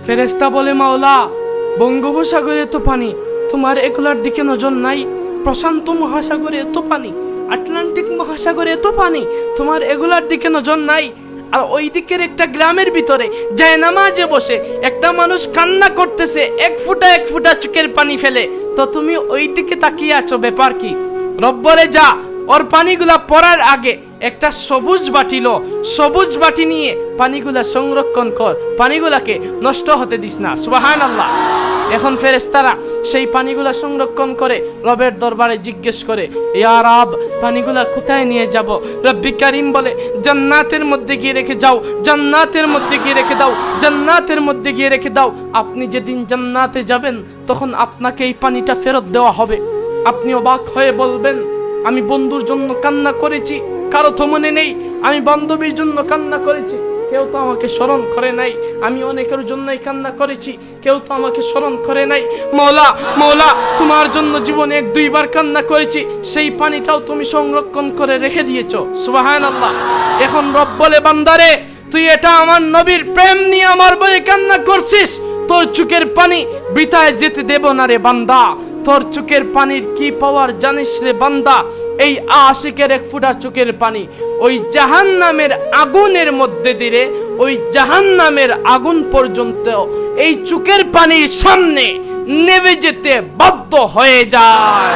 ফেরেশতা বলে, মাওলা, বঙ্গোপসাগরে এত পানি, তোমার এগুলার দিকে নজর নাই? প্রশান্ত মহাসাগরে এত পানি, আটলান্টিক মহাসাগরে এত পানি, তোমার এগুলার দিকে নজর নাই? আর ওই দিকের একটা গ্রামের ভিতরে যায় নামাজে বসে একটা মানুষ কান্না করতেছে, এক ফুটা চোখের পানি ফেলে, তো তুমি ওই দিকে তাকিয়ে আছো, ব্যাপার কি? রব্বরে যা, ওর পানিগুলা পড়ার আগে একটা সবুজ বাটি নিয়ে পানিগুলা সংরক্ষণ কর, পানিগুলাকে নষ্ট হতে দিস না। সুবহানাল্লাহ। এখন ফেরেশতারা সেই পানিগুলা সংরক্ষণ করে রবের দরবারে জিজ্ঞেস করে, ইয়া রব, পানিগুলা কোথায় নিয়ে যাব? রব্বি কারীম বলে, জান্নাতের মধ্যে গিয়ে রেখে যাও, জান্নাতের মধ্যে গিয়ে রেখে দাও, জান্নাতের মধ্যে গিয়ে রেখে দাও। আপনি যেদিন জান্নাতে যাবেন তখন আপনাকে এই পানিটা ফেরত দেওয়া হবে। আপনি অবাক হয়ে বলবেন, আমি বন্ধুর জন্য কান্না করেছি, কারো তো মনে নেই। আমি বান্ধবীর জন্য কান্না করেছি, কেউ তো আমাকে স্মরণ করে নাই। আমি অনেকের জন্যই কান্না করেছি, কেউ তো আমাকে স্মরণ করে নাই। মওলা, মওলা, তোমার জন্য জীবনে 1-2 বার কান্না করেছি, সেই পানিটাও তুমি সংরক্ষণ করে রেখে দিয়েছো। সুবহানাল্লাহ। এখন রব বলে, বান্দারে, তুই এটা আমার নবীর প্রেম নিয়ে আমার বয়ে কান্না করছিস, তোর চোখের পানি বৃথায় যেতে দেব না রে বান্দা। তোর চোখের পানির কি পাওয়ার জানিস রে বান্দা? এই আশিকের 1 ফোঁটা চোখের পানি ওই জাহান্নামের আগুনের মধ্যে দিলে ওই জাহান্নামের আগুন পর্যন্ত এই চোখের পানির সামনে নেমে যেতে বাধ্য হয়ে যায়।